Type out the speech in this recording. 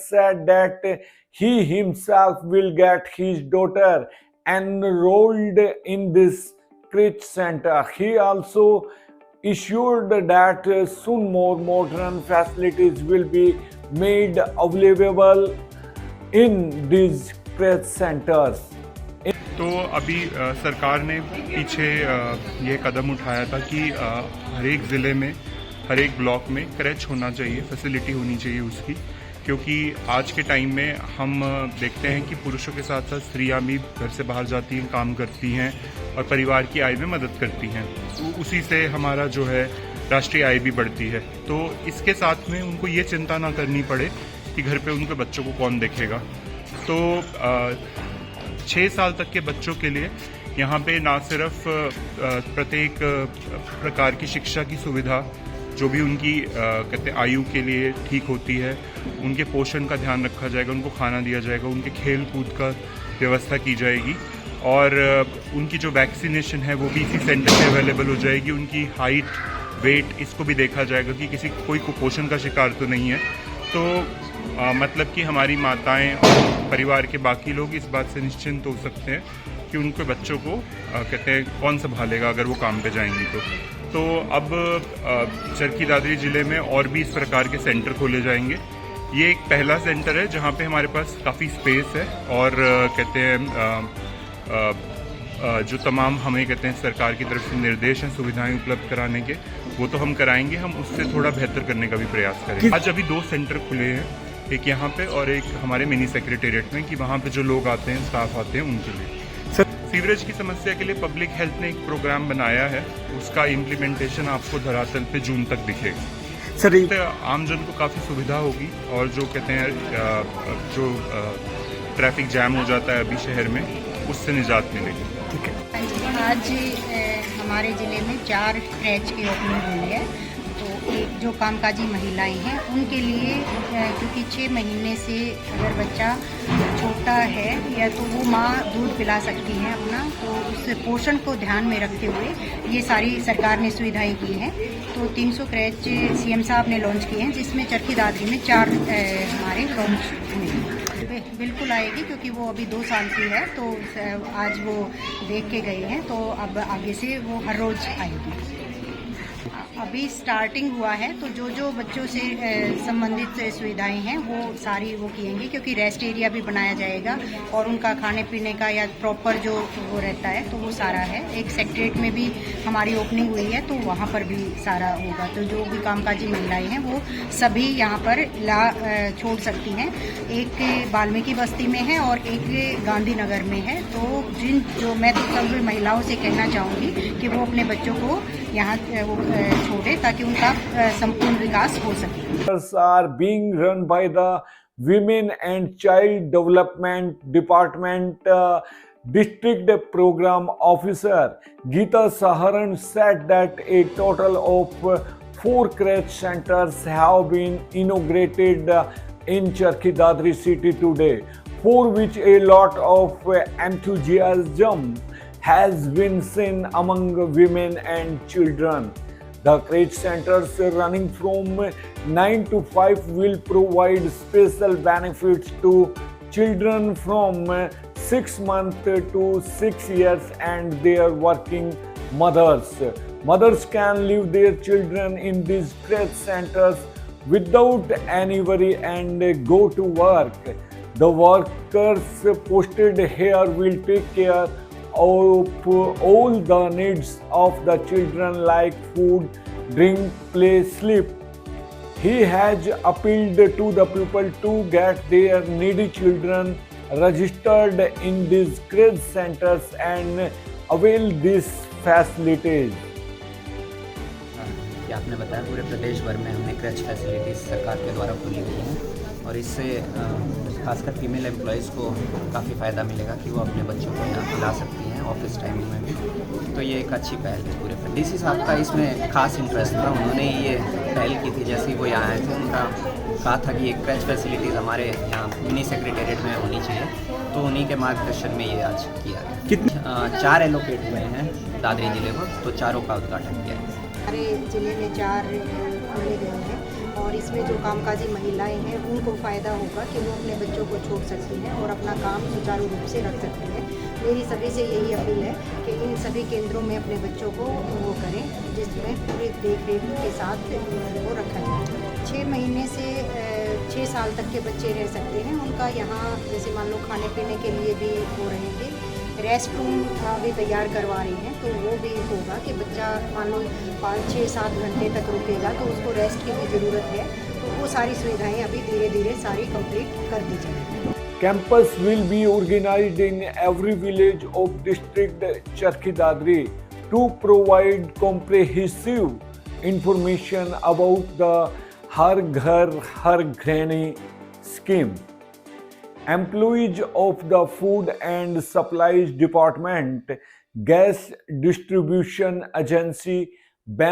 said that he himself will get his daughter enrolled in this crèche center. He also assured that soon more modern facilities will be made available in these crèche centers. तो अभी सरकार ने पीछे ये कदम उठाया था कि हर एक ज़िले में हर एक ब्लॉक में क्रैच होना चाहिए, फैसिलिटी होनी चाहिए उसकी, क्योंकि आज के टाइम में हम देखते हैं कि पुरुषों के साथ साथ स्त्रियां भी घर से बाहर जाती हैं, काम करती हैं और परिवार की आय में मदद करती हैं। तो उसी से हमारा जो है राष्ट्रीय आय भी बढ़ती है। तो इसके साथ में उनको ये चिंता ना करनी पड़े कि घर पे उनके बच्चों को कौन देखेगा। तो 6 साल तक के बच्चों के लिए यहाँ पे ना सिर्फ प्रत्येक प्रकार की शिक्षा की सुविधा जो भी उनकी कहते हैं आयु के लिए ठीक होती है, उनके पोषण का ध्यान रखा जाएगा, उनको खाना दिया जाएगा, उनके खेल कूद का व्यवस्था की जाएगी और उनकी जो वैक्सीनेशन है वो भी इसी सेंटर पे अवेलेबल हो जाएगी। उनकी हाइट, वेट, इसको भी देखा जाएगा कि कोई कुपोषण का शिकार तो नहीं है। तो मतलब कि हमारी माताएं और परिवार के बाकी लोग इस बात से निश्चिंत हो सकते हैं कि उनके बच्चों को कहते हैं कौन संभालेगा अगर वो काम पे जाएंगी। तो अब चरखी दादरी ज़िले में और भी इस प्रकार के सेंटर खोले जाएंगे। ये एक पहला सेंटर है जहाँ पे हमारे पास काफ़ी स्पेस है और कहते हैं जो तमाम हमें कहते हैं सरकार की तरफ से निर्देश हैं सुविधाएं उपलब्ध कराने के, वो तो हम कराएंगे, हम उससे थोड़ा बेहतर करने का भी प्रयास करेंगे। आज अभी 2 सेंटर खुले हैं, एक यहाँ पे और एक हमारे मिनी सेक्रेटेरिएट में, कि वहाँ पे जो लोग आते हैं, स्टाफ आते हैं, उनके लिए। सीवरेज की समस्या के लिए पब्लिक हेल्थ ने एक प्रोग्राम बनाया है, उसका इम्प्लीमेंटेशन आपको धरातल पे जून तक दिखेगा। सर, आमजन को काफ़ी सुविधा होगी और जो कहते हैं जो ट्रैफिक जैम हो जाता है अभी शहर में, उससे निजात मिलेगी। ठीक है। आज हमारे ज़िले में 4 क्रैच की ओपनिंग हुई है। तो एक जो कामकाजी महिलाएं हैं उनके लिए, क्योंकि 6 महीने से अगर बच्चा छोटा है या तो वो माँ दूध पिला सकती है अपना, तो उस पोषण को ध्यान में रखते हुए ये सारी सरकार ने सुविधाएं की हैं। तो 300 क्रैच सीएम साहब ने लॉन्च किए हैं, जिसमें चरखी दादरी में 4 हमारे लॉन्च हुए हैं। बिल्कुल आएगी, क्योंकि वो अभी 2 साल की है, तो आज वो देख के गए हैं, तो अब आगे से वो हर रोज़ आएगी। अभी स्टार्टिंग हुआ है, तो जो बच्चों से संबंधित सुविधाएं हैं वो सारी वो किएंगे, क्योंकि रेस्ट एरिया भी बनाया जाएगा और उनका खाने पीने का या प्रॉपर जो वो रहता है तो वो सारा है। एक सेक्रेटरीट में भी हमारी ओपनिंग हुई है, तो वहाँ पर भी सारा होगा। तो जो भी कामकाजी महिलाएं हैं वो सभी यहाँ पर छोड़ सकती हैं। एक वाल्मीकि बस्ती में है और एक गांधीनगर में है। तो जो मैं तो महिलाओं से कहना चाहूँगी कि वो अपने बच्चों को यहाँ वो छोड़े, ताकि उनका संपूर्ण विकास हो सके। Are being run by the Women and Child Development Department District Program Officer Geeta Saharan said that a total of 4 crèche centers have been inaugurated in Charkhi Dadri city today, for which a lot of enthusiasm has been seen among women and children. The crèche centers running from 9 to 5 will provide special benefits to children from 6 months to 6 years and their working mothers. Mothers can leave their children in these crèche centers without any worry and go to work. The workers posted here will take care of all the needs of the children like food, drink, play, sleep. He has appealed to the people to get their needy children registered in these crèche centers and avail these facilities. ये आपने बताया पूरे प्रदेश भर में हमने क्रैच facilities सरकार के द्वारा खोली हुई हैं और इससे खासकर फीमेल एम्प्लॉयज़ को काफ़ी फ़ायदा मिलेगा कि वो अपने बच्चों को यहाँ खिला सकती हैं ऑफिस टाइमिंग में भी। तो ये एक अच्छी पहल है पूरे डीसी साहब का इसमें खास इंटरेस्ट था। उन्होंने ये पहल की थी, जैसे ही वो यहाँ आए थे उनका कहा था कि एक क्रैच फैसिलिटीज़ हमारे यहाँ मिनी सेक्रेटेरिएट में होनी चाहिए, तो उन्हीं के मार्गदर्शन में ये आज किया गया। कितने 4 एलोकेट हुए हैं दादरी ज़िले को, तो चारों का उद्घाटन किया है। हमारे ज़िले में 4 खोले गए हैं और और इसमें जो कामकाजी महिलाएं हैं उनको फ़ायदा होगा कि वो अपने बच्चों को छोड़ सकती हैं और अपना काम सुचारू रूप से रख सकती हैं। मेरी सभी से यही अपील है कि इन सभी केंद्रों में अपने बच्चों को वो करें जिसमें पूरी देख रेख के साथ उनको रखा जाए। 6 महीने से 6 साल तक के बच्चे रह सकते हैं। उनका यहाँ जैसे मान लो खाने पीने के लिए भी वो रहेंगे, रेस्ट रूम भी तैयार करवा रही हैं, तो वो भी होगा कि बच्चा मान लो 5, 6, 7 घंटे तक रुकेगा तो उसको रेस्ट की भी ज़रूरत है, तो वो सारी सुविधाएं अभी धीरे धीरे सारी कंप्लीट कर दी जाएंगी। Campus will be organized in every village of district Charkhi Dadri to provide comprehensive information about the Har Ghar Har Granny scheme. Employees of the Food and Supplies Department, Gas Distribution Agency, Bank